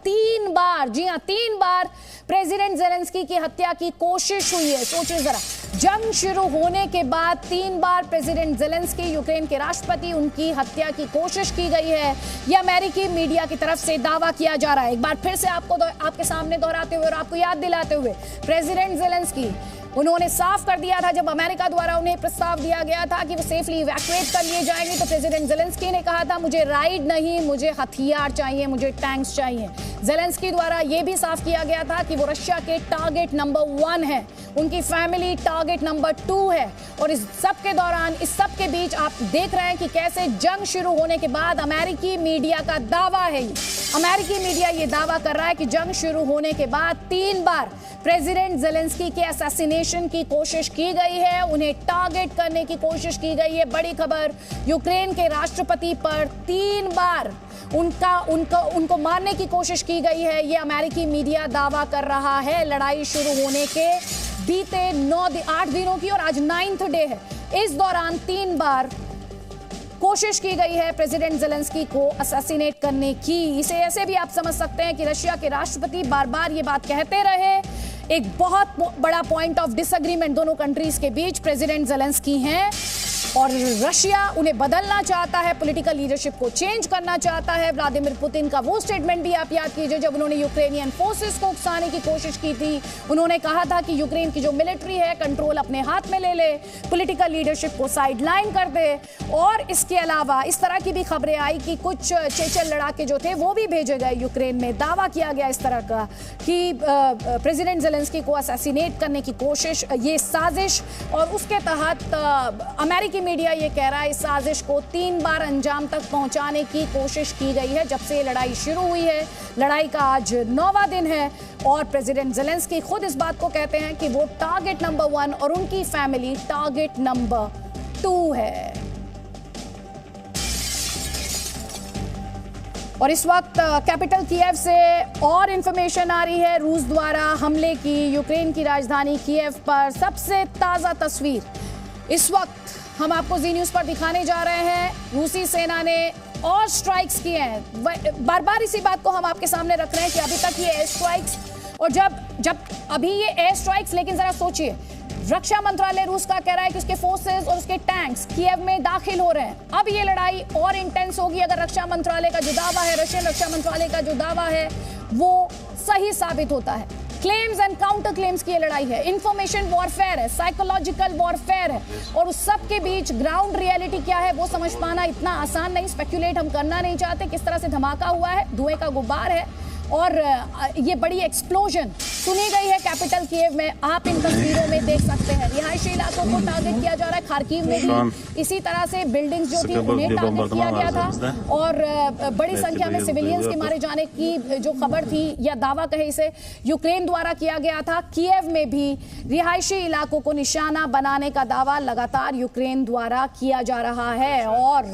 3 बार, जी हां 3 बार president Zelensky की हत्या की कोशिश हुई है। सोचिए जरा, जंग शुरू होने के बाद 3 बार प्रेसिडेंट ज़ेलेंस्की यूक्रेन के राष्ट्रपति, उनकी हत्या की कोशिश की गई है। यह अमेरिकी मीडिया की तरफ से दावा किया जा रहा है। एक बार फिर से आपके सामने दोहराते हुए और आपको याद दिलाते हुए, प्रेसिडेंट ज़ेलेंस्की उन्होंने साफ कर दिया था जब अमेरिका द्वारा उन्हें प्रस्ताव दिया गया था कि वो सेफली इवैक्यूएट कर लिए जाएंगे, तो प्रेसिडेंट ज़ेलेंस्की ने कहा था मुझे राइड नहीं, मुझे हथियार चाहिए, मुझे टैंक्स चाहिए। ज़ेलेंस्की द्वारा यह भी साफ किया गया था कि वो रशिया के टारगेट नंबर 1 है, उनकी फैमिली टारगेट नंबर 2 है। और इस सब के दौरान, इस सब के बीच आप देख रहे हैं कि कैसे जंग शुरू होने के बाद अमेरिकी मीडिया का दावा है, अमेरिकी मीडिया ये दावा कर रहा है कि जंग शुरू होने के बाद 3 बार प्रेसिडेंट ज़ेलेंस्की के असैसिनेशन की कोशिश की गई है, उन्हें टारगेट करने की कोशिश की गई है। बड़ी खबर, यूक्रेन के राष्ट्रपति पर 3 बार उनको मारने की कोशिश की गई है, ये अमेरिकी मीडिया दावा कर रहा है। लड़ाई शुरू होने के बीते 8 दिनों की और आज 9th डे है, इस दौरान 3 बार कोशिश की गई है प्रेसिडेंट ज़ेलेंस्की को असैसिनेट करने की। इसे ऐसे भी आप समझ सकते हैं कि रशिया के राष्ट्रपति बार बार ये बात कहते रहे। एक बहुत बड़ा पॉइंट ऑफ डिसएग्रीमेंट दोनों कंट्रीज के बीच प्रेसिडेंट ज़ेलेंस्की हैं और रशिया उन्हें बदलना चाहता है, पॉलिटिकल लीडरशिप को चेंज करना चाहता है। व्लादिमीर पुतिन का वो स्टेटमेंट भी आप याद कीजिए जब उन्होंने यूक्रेनियन फोर्सेस को उकसाने की कोशिश की थी। उन्होंने कहा था कि यूक्रेन की जो मिलिट्री है कंट्रोल अपने हाथ में ले ले, पॉलिटिकल लीडरशिप को साइडलाइन कर दे। और इसके अलावा इस तरह की भी खबरें आई कि कुछ चेचल लड़ाके जो थे वो भी भेजे गए यूक्रेन में। दावा किया गया इस तरह का कि प्रेसिडेंट ज़ेलेंस्की को असैसिनेट करने की कोशिश, ये साजिश, और उसके तहत अमेरिकी मीडिया ये कह रहा है इस साजिश को 3 बार अंजाम तक पहुंचाने की कोशिश की गई है जब से लड़ाई शुरू हुई है। लड़ाई का आज 9वां दिन है और प्रेसिडेंट ज़ेलेंस्की खुद इस बात को कहते हैं कि वो टारगेट नंबर 1 और उनकी फैमिली टारगेट नंबर 2 है। और इस वक्त कैपिटल कीव से और इंफॉर्मेशन आ रही है रूस द्वारा हमले की यूक्रेन की राजधानी कीव पर। सबसे ताज़ा तस्वीर इस वक्त हम आपको जी न्यूज़ पर दिखाने जा रहे हैं। रूसी सेना ने और स्ट्राइक्स किए हैं, बार बार इसी बात को हम आपके सामने रख रहे हैं कि अभी तक ये एयर स्ट्राइक्स और जब अभी ये एयर स्ट्राइक्स, लेकिन जरा सोचिए, रक्षा मंत्रालय रूस का कह रहा है कि उसके फोर्सेस और उसके टैंक्स कीव में दाखिल हो रहे हैं। अब ये लड़ाई और इंटेंस होगी अगर रक्षा मंत्रालय का जो दावा है, रशियन रक्षा मंत्रालय का जो दावा है वो सही साबित होता है। क्लेम्स एंड काउंटर क्लेम्स की ये लड़ाई है, इंफॉर्मेशन वॉरफेयर है, साइकोलॉजिकल वॉरफेयर है, और उस सब के बीच ग्राउंड रियलिटी क्या है वो समझ पाना इतना आसान नहीं। स्पेक्यूलेट हम करना नहीं चाहते किस तरह से धमाका हुआ है, धुएं का गुब्बार है और ये बड़ी एक्सप्लोजन सुनी गई है कैपिटल कीव में। आप इन तस्वीरों में देख सकते हैं रिहायशी इलाकों को टारगेट किया जा रहा है। खार्किव में भी इसी तरह से बिल्डिंग्स जो थी उन्हें टारगेट किया गया था और बड़ी संख्या में सिविलियंस के मारे जाने की जो खबर थी या दावा कहे इसे यूक्रेन द्वारा किया गया था। कीव में भी रिहायशी इलाकों को निशाना बनाने का दावा लगातार यूक्रेन द्वारा किया जा रहा है। और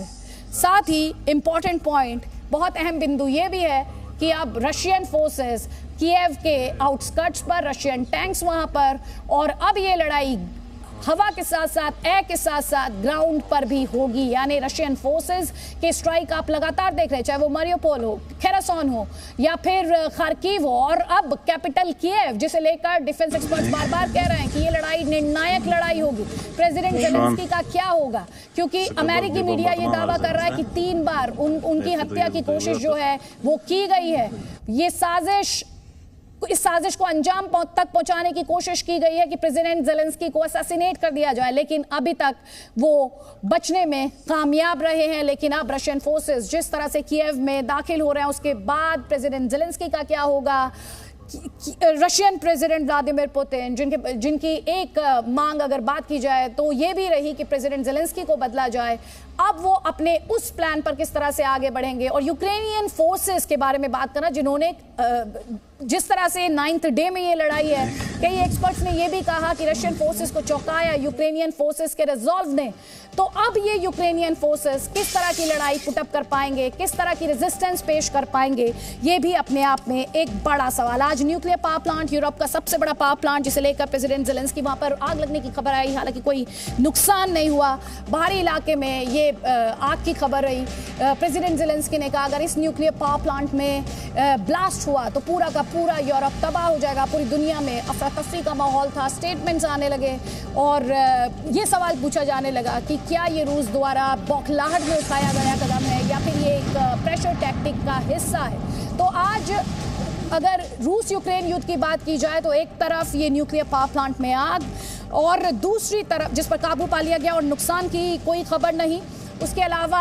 साथ ही इंपॉर्टेंट पॉइंट, बहुत अहम बिंदु ये भी है कि अब रशियन फोर्सेस कीव के आउटस्कर्ट्स पर, रशियन टैंक्स वहां पर, और अब ये लड़ाई हवा के साथ साथ एयर के साथ साथ ग्राउंड पर भी होगी। यानी रशियन फोर्सेस के स्ट्राइक आप लगातार देख रहे हैं, चाहे वो मारियोपोल हो, खेरासोन हो या फिर खार्किव हो, और अब कैपिटल कीव जिसे लेकर डिफेंस एक्सपर्ट्स बार बार कह रहे हैं कि ये लड़ाई निर्णायक लड़ाई होगी। प्रेसिडेंट ज़ेलेंस्की का क्या होगा, क्योंकि अमेरिकी मीडिया ये दावा कर रहा है कि 3 बार उनकी हत्या की कोशिश जो है वो की गई है। ये साजिश, इस साजिश को अंजाम तक पहुंचाने की कोशिश की गई है कि प्रेसिडेंट ज़ेलेंस्की को असैसिनेट कर दिया जाए, लेकिन अभी तक वो बचने में कामयाब रहे हैं। लेकिन अब रशियन फोर्सेस जिस तरह से कीव में दाखिल हो रहे हैं उसके बाद प्रेसिडेंट ज़ेलेंस्की का क्या होगा। रशियन प्रेसिडेंट व्लादिमीर पुतिन जिनकी एक मांग अगर बात की जाए तो ये भी रही कि प्रेसिडेंट ज़ेलेंस्की को बदला जाए। अब वो अपने उस प्लान पर किस तरह से आगे बढ़ेंगे। और यूक्रेनियन फोर्सेस के बारे में बात करना, जिन्होंने जिस तरह से 9th डे में ये लड़ाई है, कई एक्सपर्ट्स ने ये भी कहा कि रशियन फोर्सेस को चौंकाया यूक्रेनियन फोर्सेस के रिजॉल्व ने। तो अब ये यूक्रेनियन फोर्सेस किस तरह की लड़ाई पुटअप कर पाएंगे, किस तरह की रेजिस्टेंस पेश कर पाएंगे, ये भी अपने आप में एक बड़ा सवाल। आज न्यूक्लियर पावर प्लांट, यूरोप का सबसे बड़ा पावर प्लांट जिसे लेकर प्रेसिडेंट ज़ेलेंस्की, वहां पर आग लगने की खबर आई, हालांकि कोई नुकसान नहीं हुआ। बाहरी इलाके में ये आग की खबर रही। प्रेसिडेंट ज़ेलेंस्की ने कहा अगर इस न्यूक्लियर पावर प्लांट में ब्लास्ट हुआ तो पूरा का पूरा यूरोप तबाह हो जाएगा। पूरी दुनिया में अफरा तफरी का माहौल था, स्टेटमेंट्स आने लगे और ये सवाल पूछा जाने लगा कि क्या ये रूस द्वारा बौखलाहट में उठाया गया कदम है या फिर ये एक प्रेशर टैक्टिक का हिस्सा है। तो आज अगर रूस यूक्रेन युद्ध की बात की जाए तो एक तरफ ये न्यूक्लियर पावर प्लांट में आग और दूसरी तरफ जिस पर काबू पा लिया गया और नुकसान की कोई खबर नहीं। उसके अलावा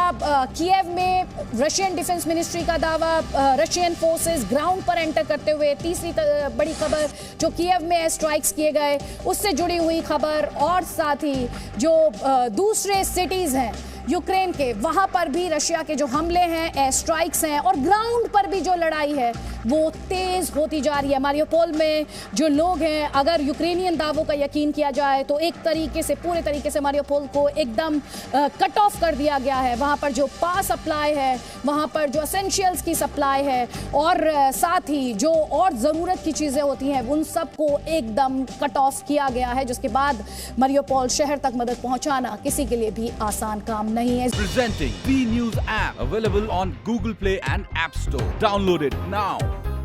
कीव में रशियन डिफेंस मिनिस्ट्री का दावा, रशियन फोर्सेस ग्राउंड पर एंटर करते हुए। तीसरी बड़ी खबर जो कीव में एयर स्ट्राइक्स किए गए उससे जुड़ी हुई खबर, और साथ ही जो दूसरे सिटीज़ हैं यूक्रेन के, वहां पर भी रशिया के जो हमले हैं, एयर स्ट्राइक्स हैं और ग्राउंड पर भी जो लड़ाई है वो तेज होती जा रही है। मारियोपोल में जो लोग हैं, अगर यूक्रेनियन दावों का यकीन किया जाए तो एक तरीके से पूरे तरीके से मारियोपोल को एकदम कट ऑफ कर दिया गया है। वहां पर जो पावर सप्लाई है, वहां पर जो एसेंशियल्स की सप्लाई है और साथ ही जो और ज़रूरत की चीज़ें होती हैं उन सबको एकदम कट ऑफ किया गया है, जिसके बाद मारियोपोल शहर तक मदद पहुंचाना किसी के लिए भी आसान काम नहीं है। Presenting B News app available on Google Play and App Store. Download it now.